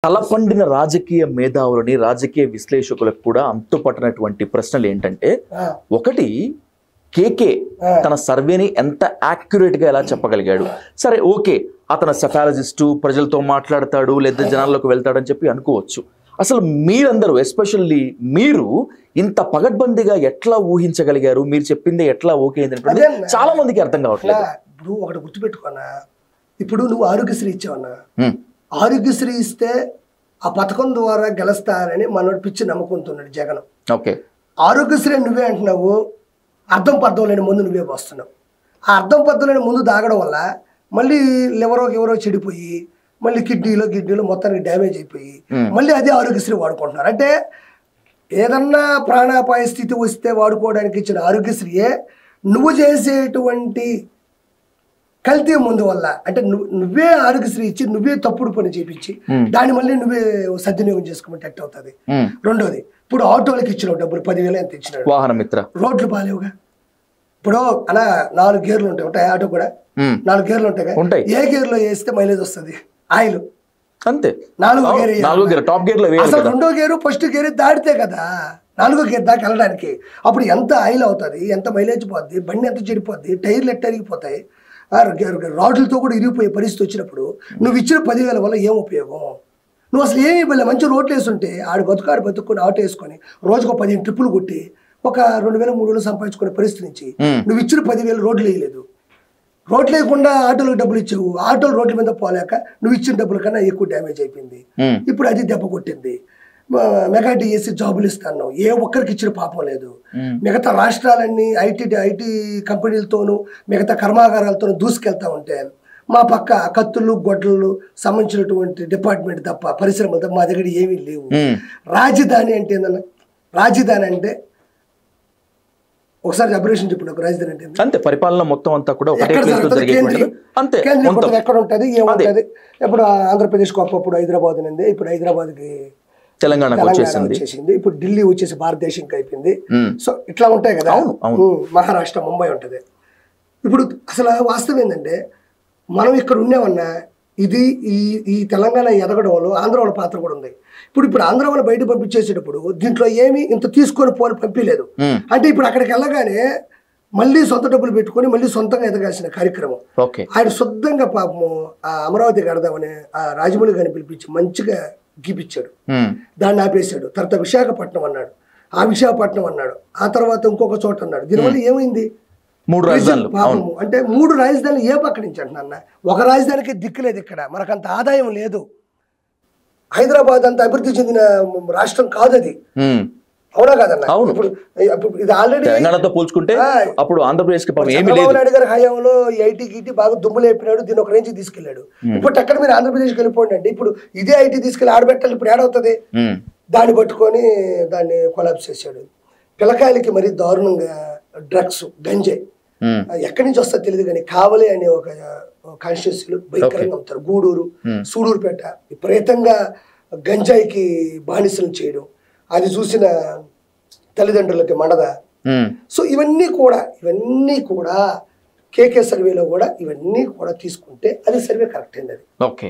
తలపండిన రాజకీయ మేధావులని రాజకీయ విశ్లేషకులకు కూడా అంతుపట్టనటువంటి ప్రశ్నలు ఏంటంటే ఒకటి కేకే తన సర్వేని ఎంత యాక్యురేట్ గా ఎలా చెప్పగలిగాడు. సరే ఓకే, అతను సెఫాలజిస్టు, ప్రజలతో మాట్లాడతాడు లేదా జనాల్లోకి వెళ్తాడని చెప్పి అనుకోవచ్చు. అసలు మీరందరూ ఎస్పెషల్లీ మీరు ఇంత పగడ్బందీగా ఎట్లా ఊహించగలిగారు? మీరు చెప్పింది ఎట్లా ఓకే అయింది చాలా మందికి అర్థం కావట్లేదు. ఇప్పుడు ఒకటి గుర్తుపెట్టుకున్నా, ఇప్పుడు నువ్వు ఆరోగ్యశ్రీ ఇచ్చావన్నా, ఆరోగ్యశ్రీ ఇస్తే ఆ పథకం ద్వారా గెలుస్తారని మనోడు పిచ్చి నమ్ముకుంటున్నాడు జగన్. ఓకే, ఆరోగ్యశ్రీ నువ్వే అంటున్నావు, అర్థం పర్థం లేని ముందు నువ్వే పోస్తున్నావు. ఆ అర్థం పర్థం లేని ముందు తాగడం వల్ల మళ్ళీ ఎవరో చెడిపోయి మళ్ళీ కిడ్నీలో మొత్తానికి డ్యామేజ్ అయిపోయి మళ్ళీ అదే ఆరోగ్యశ్రీ వాడుకుంటున్నారు. అంటే ఏదన్నా ప్రాణాపాయ స్థితి వస్తే వాడుకోవడానికి ఇచ్చిన ఆరోగ్యశ్రీయే నువ్వు చేసేటువంటి కల్తీ ముందు వల్ల, అంటే నువ్వే ఆరోగ్యశ్రీ ఇచ్చి నువ్వే తప్పుడు పని చేపించి దాన్ని మళ్ళీ నువ్వే సద్వినియోగం చేసుకోమంటే ఎట్ అవుతుంది. రెండోది, ఇప్పుడు ఆటోలకి ఇచ్చిన డబ్బులు 10,000 ఎంత ఇచ్చినాడు. వాహన మిత్ర రోడ్లు బాగాలేవుగా. ఇప్పుడు అలా 4 గేర్లు ఉంటాయి ఆటో కూడా, 4 గేర్లు ఉంటాయి. ఏ గేర్ లో వేస్తే మైలేజ్ వస్తుంది? ఆయిల్ అంతే. 4వ గేర్ టాప్ గేర్ లో, అసలు 2వ గేరు ఫస్ట్ గేర్ దాటితే కదా 4వ గేర్ దాకా వెళ్ళడానికి. అప్పుడు ఎంత ఆయిల్ అవుతుంది, ఎంత మైలేజ్ పోద్ది, బండి ఎంత చెడిపోద్ది, టైర్లు ఎట్ట అరిగిపోతాయి, రాడ్లతో కూడా ఇరిగిపోయే పరిస్థితి వచ్చినప్పుడు నువ్వు ఇచ్చిన 10,000 వల్ల ఏం ఉపయోగం? నువ్వు అసలు ఏమి ఇవ్వలే. మంచి రోడ్లు వేస్తుంటే ఆడు బతుకుని ఆటో వేసుకొని రోజుకు 15 ట్రిప్పులు కొట్టి ఒక 2,000 3,000 సంపాదించుకునే పరిస్థితి నుంచి నువ్వు ఇచ్చిన 10,000 రోడ్లు వేయలేదు. రోడ్లు వేయకుండా ఆటోలకు డబ్బులు ఇచ్చావు. ఆటోలు రోడ్ల మీద పోలేక నువ్వు ఇచ్చిన డబ్బుల కన్నా ఎక్కువ డ్యామేజ్ అయిపోయింది. ఇప్పుడు అది దెబ్బ కొట్టింది. మెగా డిఎస్సి జాబులు ఇస్తాను, ఏ ఒక్కరికి ఇచ్చిన పాపం లేదు. మిగతా రాష్ట్రాలన్నీ ఐటీ కంపెనీలతోనూ మిగతా కర్మాగారాలతోనూ దూసుకెళ్తా ఉంటే మా పక్క కత్తులు గొడ్డలు సంబంధించినటువంటి డిపార్ట్మెంట్ తప్ప, పరిశ్రమలు తప్ప మా దగ్గర ఏమీ లేవు. రాజధాని అంటే ఏందన్నా? రాజధాని అంటే ఒకసారి అబ్రేషన్ చెప్పిన రాజధాని అంటే అంతే, పరిపాలన మొత్తం అంతా కూడా ఎక్కడ ఉంటుంది, ఏముంటుంది. ఇప్పుడు ఆంధ్రప్రదేశ్కి ఒకప్పుడు హైదరాబాద్ ఉంది, ఇప్పుడు హైదరాబాద్కి తెలంగాణ వచ్చేసింది, ఇప్పుడు ఢిల్లీ వచ్చేసి భారతదేశంకి అయిపోయింది. సో ఇట్లా ఉంటాయి కదా, మహారాష్ట్ర ముంబై ఉంటుంది. ఇప్పుడు అసలు వాస్తవం ఏంటంటే మనం ఇక్కడ ఉన్నామన్నా ఇది ఈ తెలంగాణ ఎదగడంలో ఆంధ్ర వాళ్ళ పాత్ర కూడా ఉంది. ఇప్పుడు ఆంధ్ర వాళ్ళు బయట పంపించేసేటప్పుడు దీంట్లో ఏమి ఇంత తీసుకొని పంపించలేదు. అంటే ఇప్పుడు అక్కడికి వెళ్ళగానే మళ్ళీ సొంత డబ్బులు పెట్టుకొని మళ్ళీ సొంతంగా ఎదగాల్సిన కార్యక్రమం. ఆయన శుద్ధంగా పాపము ఆ అమరావతి కడదామని ఆ రాజమౌళి గారిని పిలిపించి మంచిగా గీపించాడు, దాన్ని ఆపేశాడు. తర్వాత విశాఖపట్నం అన్నాడు, ఆ విశాఖపట్నం అన్నాడు, ఆ తర్వాత ఇంకొక చోట అన్నాడు. దీనివల్ల ఏమైంది? 3 రాజధానులు. అంటే 3 రాజధానులు ఏ పక్క నుంచి అంటున్నా? ఒక రాజధానికి దిక్కులేదు. ఇక్కడ మనకంత ఆదాయం లేదు. హైదరాబాద్ అంత అభివృద్ధి చెందిన రాష్ట్రం కాదు అది, అవునా కాదన్నా? ఇప్పుడు ఇది ఆల్రెడీ తెలంగాణతో పోల్చుకుంటే అప్పుడు ఆంధ్రప్రదేశ్ చంద్రబాబు నాయుడు గారి హయాంలో ఐటీ గీటీ బాగా దుమ్ము లేపినాడు, దీన్ని ఒక రేంజ్ తీసుకెళ్లాడు. ఇప్పుడు అక్కడ మీరు ఆంధ్రప్రదేశ్కి వెళ్ళిపోండి అంటే ఇప్పుడు ఇదే ఐటీ తీసుకెళ్లి ఆడబెట్టాలి. ఇప్పుడు ఏడవుతుంది? దాన్ని పట్టుకొని దాన్ని కొలాప్స్ చేశాడు. పిల్లకాయలకి మరీ దారుణంగా డ్రగ్స్, గంజాయి ఎక్కడి నుంచి వస్తా తెలియదు కానీ కావలి అనే ఒక కాన్స్టిట్యూన్సీలు భయంకరంగా ఉంటారు. గూడూరు, సూడూరుపేట విపరీతంగా గంజాయికి బానిసలు చేయడం, అది చూసిన తల్లిదండ్రులకి మండద. సో ఇవన్నీ కూడా కేకే సర్వేలో కూడా ఇవన్నీ కూడా తీసుకుంటే అది సర్వే కరెక్ట్ అయింది. అది ఓకే.